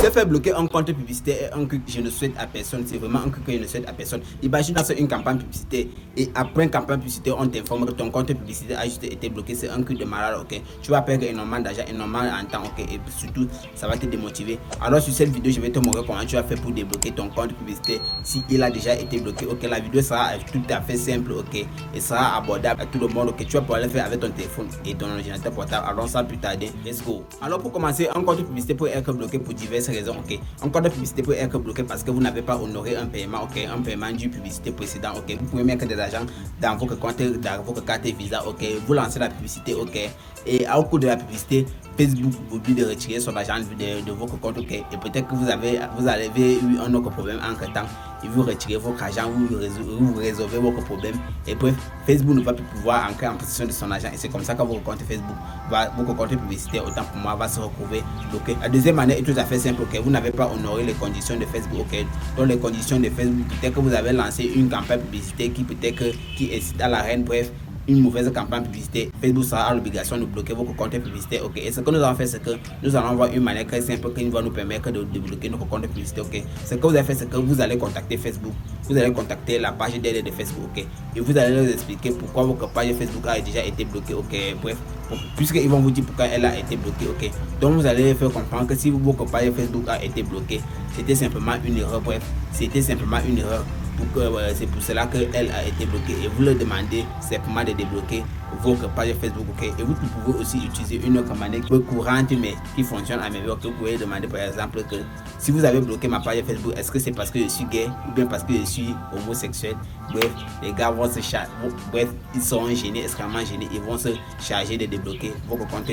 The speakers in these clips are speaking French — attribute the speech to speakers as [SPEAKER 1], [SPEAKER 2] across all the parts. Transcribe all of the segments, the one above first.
[SPEAKER 1] Se faire bloquer un compte publicitaire est un truc que je ne souhaite à personne. C'est vraiment un truc que je ne souhaite à personne. Imagine dans une campagne publicitaire et après une campagne publicitaire, on t'informe que ton compte publicitaire a juste été bloqué. C'est un truc de malade, ok? Tu vas perdre énormément d'argent, énormément en temps, ok? Et surtout, ça va te démotiver. Alors, sur cette vidéo, je vais te montrer comment tu vas faire pour débloquer ton compte publicitaire si il a déjà été bloqué, ok? La vidéo sera tout à fait simple, ok? Et sera abordable à tout le monde, ok? Tu vas pouvoir le faire avec ton téléphone et ton ordinateur portable. Alors, sans plus tarder, let's go. Alors, pour commencer, un compte publicitaire peut être bloqué pour diverses raisons, ok? Un compte publicité peut être bloqué parce que vous n'avez pas honoré un paiement, ok? Un paiement du publicité précédent, ok? Vous pouvez mettre des agents dans votre compte, dans votre carte Visa, ok? Vous lancez la publicité, ok? Et au cours de la publicité, Facebook oublie de retirer son argent de votre compte, ok? Et peut-être que vous avez eu un autre problème entre temps et vous retirez votre argent, vous résolvez votre problème. Et bref, Facebook ne va plus pouvoir entrer en possession de son argent. Et c'est comme ça que votre compte Facebook, votre compte publicitaire, autant pour moi, va se retrouver bloqué. La deuxième manière est tout à fait simple, ok? Vous n'avez pas honoré les conditions de Facebook, ok? Donc les conditions de Facebook, peut-être que vous avez lancé une campagne publicitaire qui incite à la haine, bref, une mauvaise campagne publicitaire. Facebook sera à l'obligation de bloquer votre compte publicitaire, ok? Et ce que nous allons faire, c'est que nous allons voir une manière très simple qui va nous permettre de débloquer notre compte publicitaire, ok? Ce que vous allez faire, c'est que vous allez contacter Facebook, vous allez contacter la page d'aide de Facebook, ok? Et vous allez leur expliquer pourquoi votre page Facebook a déjà été bloquée, ok? Bref, puisqu'ils vont vous dire pourquoi elle a été bloquée, ok? Donc vous allez faire comprendre que si votre page Facebook a été bloquée, c'était simplement une erreur, bref, c'était simplement une erreur. C'est pour cela qu'elle a été bloquée et vous leur demandez simplement de débloquer votre page Facebook, ok? Et vous pouvez aussi utiliser une autre manière courante mais qui fonctionne à merveille. Vous pouvez demander par exemple que si vous avez bloqué ma page Facebook, est-ce que c'est parce que je suis gay ou bien parce que je suis homosexuel? Bref, les gars vont se charger, bref, ils seront gênés, extrêmement gênés, ils vont se charger de débloquer votre compte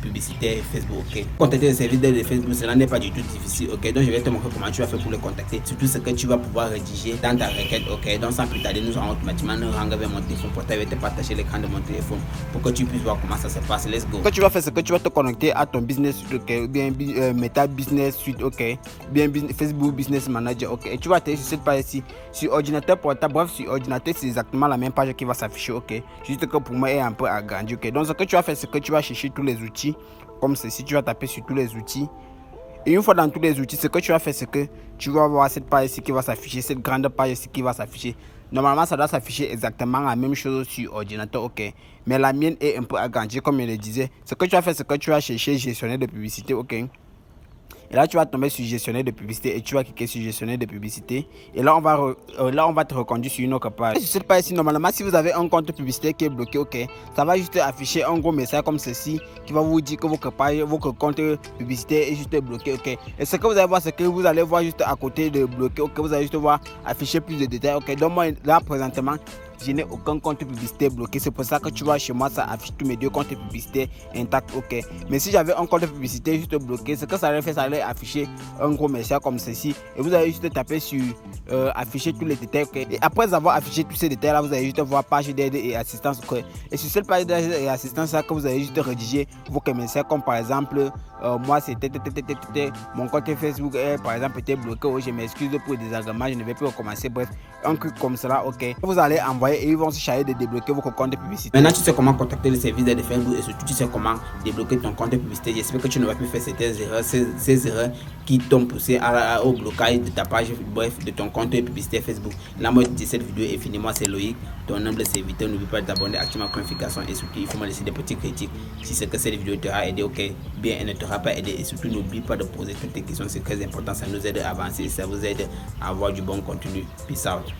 [SPEAKER 1] publicitaire Facebook, ok? Contacter le service de Facebook, cela n'est pas du tout difficile, ok? Donc je vais te montrer comment tu vas faire pour le contacter, surtout ce que tu vas pouvoir rédiger dans ta requête, ok? Donc sans plus tarder, nous allons automatiquement nous rendre vers mon téléphone portable et te partager l'écran de mon téléphone pour que tu puisses voir comment ça se passe. Let's go. Ce que tu vas faire, c'est que tu vas te connecter à ton business suite, ok? Ou bien Meta Business Suite, ok? Bien Facebook Business Manager, ok? Et tu vas aller sur cette page ici, sur ordinateur portable. Bref, sur ordinateur, c'est exactement la même page qui va s'afficher, ok? Juste que pour moi, elle est un peu agrandie, ok? Donc ce que tu vas faire, c'est que tu vas chercher tous les outils comme ceci, tu vas taper sur tous les outils et une fois dans tous les outils, ce que tu vas faire, c'est que tu vas voir cette page ici qui va s'afficher, cette grande page ici qui va s'afficher. Normalement ça doit s'afficher exactement la même chose sur ordinateur, ok, mais la mienne est un peu agrandie comme je le disais. Ce que tu vas faire, c'est que tu vas chercher gestionnaire de publicité, ok, et là tu vas tomber sur gestionnaire de publicité et tu vas cliquer sur gestionnaire de publicité et là on va te reconduire sur une autre page. Sur cette page ici, normalement si vous avez un compte publicitaire qui est bloqué, ok, ça va juste afficher un gros message comme ceci qui va vous dire que votre compte publicitaire est juste bloqué, ok. Et ce que vous allez voir, c'est que vous allez voir juste à côté de bloqué, ok, vous allez juste voir afficher plus de détails, ok. Donc moi là présentement je n'ai aucun compte publicitaire bloqué, c'est pour ça que tu vois chez moi ça affiche tous mes deux comptes publicitaires intacts, ok. Mais si j'avais un compte publicitaire juste bloqué, ce que ça allait faire, ça allait afficher un gros message comme ceci et vous allez juste taper sur afficher tous les détails, ok. Et après avoir affiché tous ces détails là, vous allez juste voir page d'aide et assistance, ok. Et sur cette page d'aide et assistance là, que vous allez juste rédiger vos messages comme par exemple moi c'était mon compte Facebook est par exemple été bloqué, je m'excuse pour le désagrément, je ne vais plus recommencer, bref, un truc comme cela, ok. Vous allez envoyer et ils vont se charger de débloquer votre compte publicitaire. Maintenant tu sais comment contacter le service de Facebook et surtout tu sais comment débloquer ton compte publicitaire. J'espère que tu ne vas plus faire ces erreurs qui t'ont poussé au blocage de ta page, bref, de ton compte publicitaire Facebook. La moitié de cette vidéo est finie. Moi c'est Loïc, ton humble serviteur. N'oublie pas de t'abonner, activer la notification et surtout il faut me laisser des petits critiques si c'est que cette vidéo t'aura aidé, ok. Bien elle ne t'aura pas aidé et surtout n'oublie pas de poser toutes tes questions, c'est très important, ça nous aide à avancer, ça vous aide à avoir du bon contenu. Peace out.